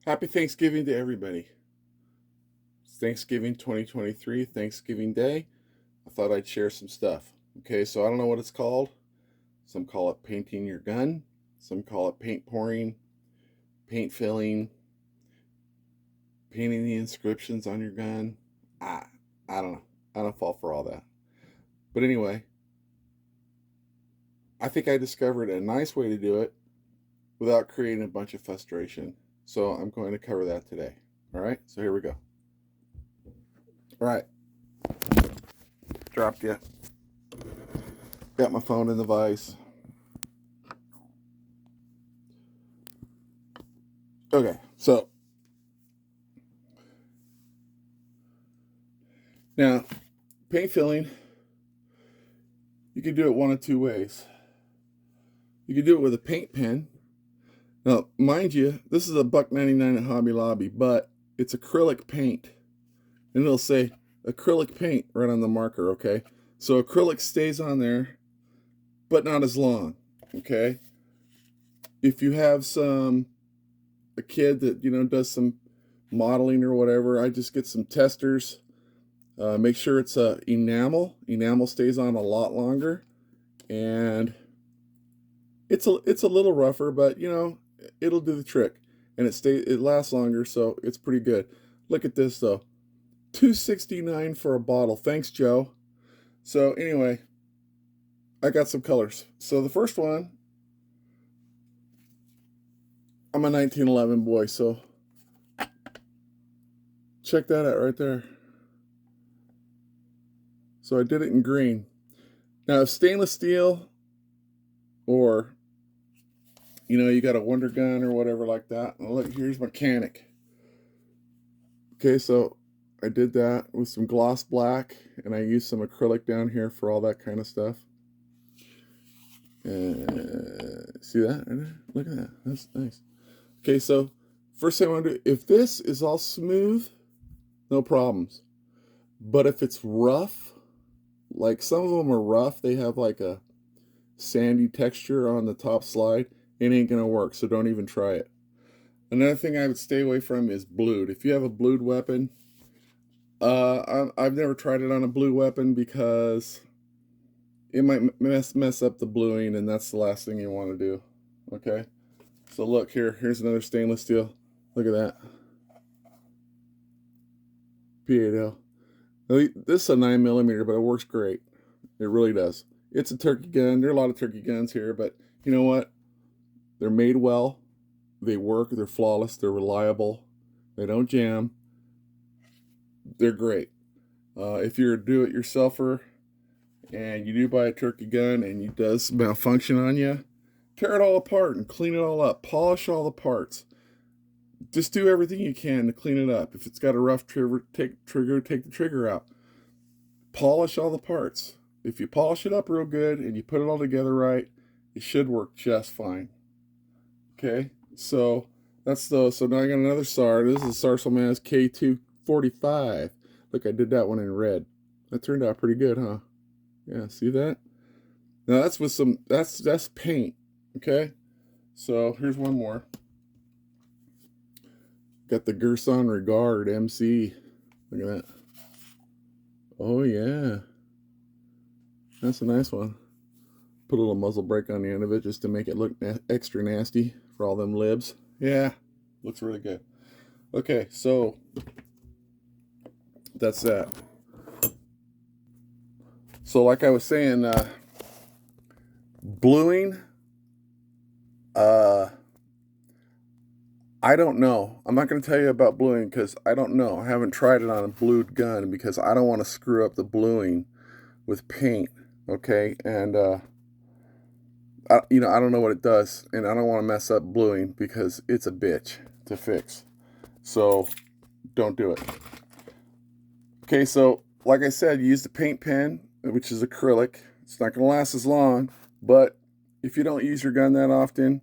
Happy Thanksgiving to everybody. It's Thanksgiving 2023, Thanksgiving Day. I thought I'd share some stuff. Okay, so I don't know what it's called. Some call it painting your gun, some call it paint pouring, paint filling, painting the inscriptions on your gun. I, I don't know. I don't fall for all that. But anyway, I think I discovered a nice way to do it without creating a bunch of frustration. So I'm going to cover that today. All right, so here we go. All right, dropped you. Got my phone in the vise. Okay, so now paint filling, you can do it one of two ways. You can do it with a paint pen. Now, mind you, this is a $1.99 at Hobby Lobby, but it's acrylic paint. And it'll say acrylic paint right on the marker, okay? So acrylic stays on there, but not as long, okay? If you have a kid that, does some modeling or whatever, I just get some testers. Make sure it's enamel. Enamel stays on a lot longer, and it's a little rougher, but it'll do the trick, and it lasts longer, so it's pretty good. Look at this though, $2.69 for a bottle. Thanks, Joe. So anyway, I got some colors. So the first one, I'm a 1911 boy, so check that out right there. So I did it in green. Now, if stainless steel or you got a Wonder Gun or whatever like that. Well, look, here's mechanic. Okay, so I did that with some gloss black, and I used some acrylic down here for all that kind of stuff. See that? Look at that. That's nice. Okay, so first thing I want to do, if this is all smooth, no problems. But if it's rough, like some of them are rough, they have like a sandy texture on the top slide, it ain't gonna work, so don't even try it. Another thing I would stay away from is blued. If you have a blued weapon, I've never tried it on a blue weapon because it might mess up the bluing, and that's the last thing you want to do. Okay, so look here. Here's another stainless steel. Look at that. P8L. This is a 9mm, but it works great. It really does. It's a turkey gun. There are a lot of turkey guns here, but you know what? They're made well. They work. They're flawless. They're reliable. They don't jam. They're great. If you're a do-it-yourselfer and you do buy a turkey gun and it does malfunction on you, tear it all apart and clean it all up. Polish all the parts. Just do everything you can to clean it up. If it's got a rough trigger, take the trigger out. Polish all the parts. If you polish it up real good and you put it all together right, it should work just fine. Okay, so that's so now I got another SAR. This is a Sarselman's K245. Look, I did that one in red. That turned out pretty good, huh? Yeah, see that? Now that's with some that's paint. Okay, so here's one more. Got the Gerson Regard MC. Look at that. Oh yeah, that's a nice one. Put a little muzzle brake on the end of it just to make it look extra nasty for all them libs. Yeah, looks really good. Okay, so that's that. So like I was saying, bluing, I don't know. I'm not going to tell you about bluing because I don't know. I haven't tried it on a blued gun because I don't want to screw up the bluing with paint. Okay, and I don't know what it does, and I don't want to mess up bluing because it's a bitch to fix. So don't do it. Okay, so like I said, use the paint pen, which is acrylic. It's not going to last as long, but if you don't use your gun that often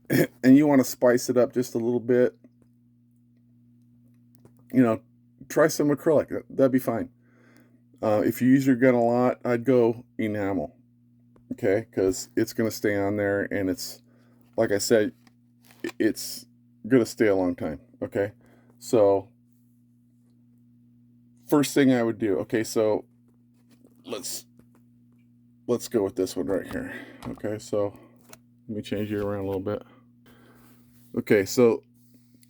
and you want to spice it up just a little bit, try some acrylic. That'd be fine. If you use your gun a lot, I'd go enamel. Okay, because it's going to stay on there, and it's, like I said, it's gonna stay a long time. Okay, so first thing I would do. Okay, so let's let's go with this one right here. Okay, so let me change you around a little bit. Okay, so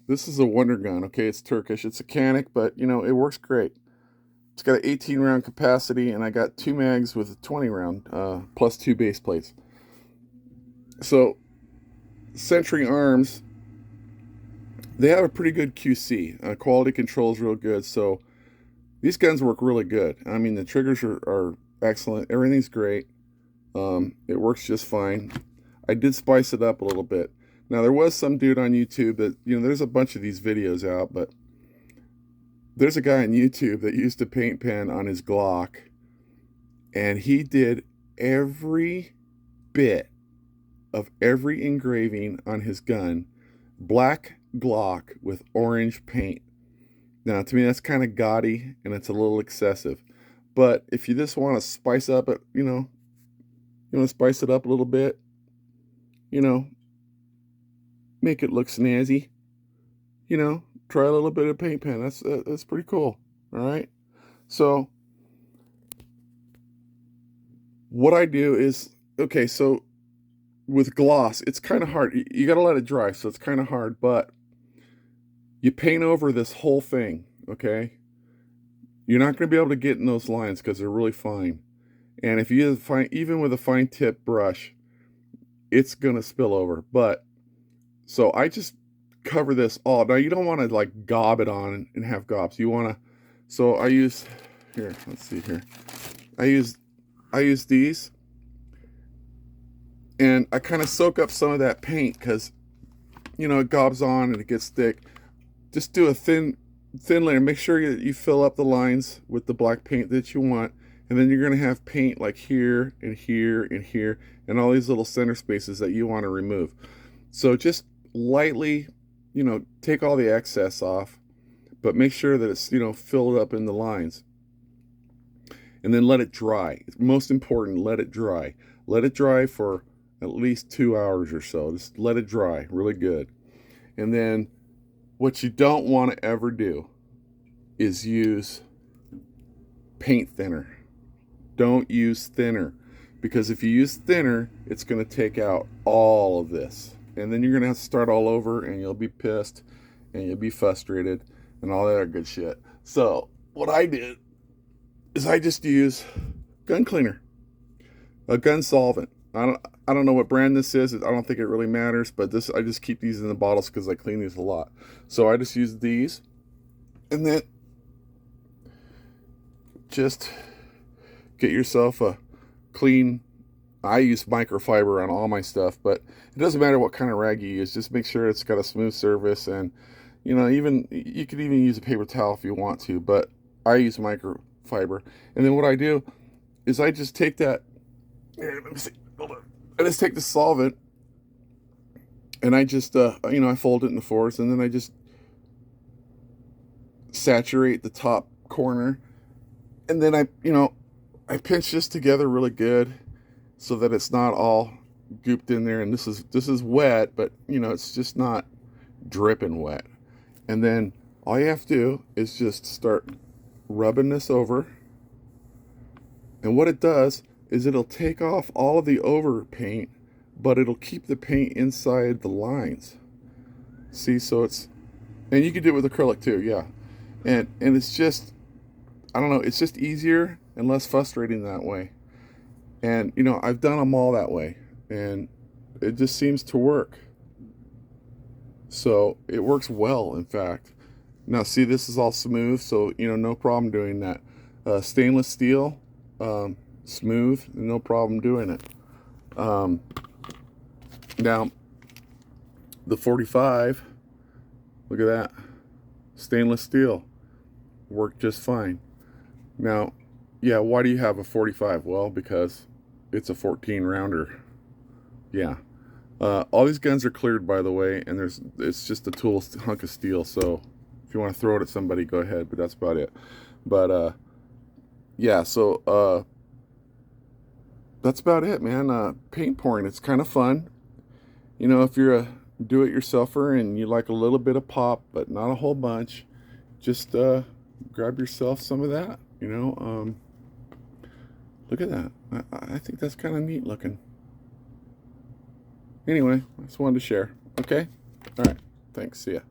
this is a Wonder Gun. Okay, it's Turkish. It's a Canic, but you know it works great. It's got an 18 round capacity, and I got 2 mags with a 20 round plus 2 base plates. So Century Arms, they have a pretty good QC. Quality control is real good. So these guns work really good. I mean, the triggers are excellent. Everything's great. It works just fine. I did spice it up a little bit. Now, there was some dude on YouTube that, you know, there's a bunch of these videos out, but there's a guy on YouTube that used a paint pen on his Glock, and he did every bit of every engraving on his gun, black Glock with orange paint. Now, to me, that's kind of gaudy and it's a little excessive. But if you just want to spice up it, you know, you want to spice it up a little bit, you know, make it look snazzy, you know, try a little bit of paint pen. That's pretty cool. All right. So what I do is, okay, so with gloss, it's kind of hard. You got to let it dry, so it's kind of hard, but you paint over this whole thing, okay? You're not going to be able to get in those lines because they're really fine. And if you find, even with a fine tip brush, it's going to spill over. But, so I just cover this all. Now, you don't want to like gob it on and have gobs. You want to, so I use, here, let's see here. I use these. And I kind of soak up some of that paint because, you know, it gobs on and it gets thick. Just do a thin layer. Make sure you fill up the lines with the black paint that you want. And then you're going to have paint like here and here and here and all these little center spaces that you want to remove. So just lightly, you know, take all the excess off, but make sure that it's, you know, filled up in the lines. And then let it dry. It's most important, let it dry. Let it dry for at least 2 hours or so. Just let it dry really good. And then what you don't want to ever do is use paint thinner. Don't use thinner, because if you use thinner, it's going to take out all of this. And then you're going to have to start all over, and you'll be pissed and you'll be frustrated and all that other good shit. So what I did is I just use gun cleaner, a gun solvent. I don't know what brand this is. I don't think it really matters, but this, I just keep these in the bottles because I clean these a lot. So I just use these, and then just get yourself a clean, I use microfiber on all my stuff, but it doesn't matter what kind of rag you use. Just make sure it's got a smooth surface, and you know, even you could even use a paper towel if you want to, but I use microfiber. And then what I do is I just take that, here, let me see, hold on. I just take the solvent and I just, you know, I fold it into fours, and then I just saturate the top corner, and then I, you know, I pinch this together really good so that it's not all gooped in there. And this is wet, but you know, it's just not dripping wet. And then all you have to do is just start rubbing this over. And what it does is it'll take off all of the over paint, but it'll keep the paint inside the lines. See, so it's, and you can do it with acrylic too, yeah. And it's just, I don't know, it's just easier and less frustrating that way. And you know, I've done them all that way, and it just seems to work. So it works well, in fact. Now see, this is all smooth, so you know, no problem doing that. Stainless steel, smooth, no problem doing it. Now the 45, look at that, stainless steel, worked just fine. Now, yeah, why do you have a 45? Well, because it's a 14 rounder. Yeah. All these guns are cleared, by the way, and it's just a tool hunk of steel. So if you want to throw it at somebody, go ahead. But that's about it. But yeah, so that's about it, man. Paint pouring, it's kind of fun. You know, if you're do-it-yourselfer and you like a little bit of pop, but not a whole bunch, just grab yourself some of that. Look at that. I think that's kind of neat looking. Anyway, I just wanted to share. Okay? All right. Thanks. See ya.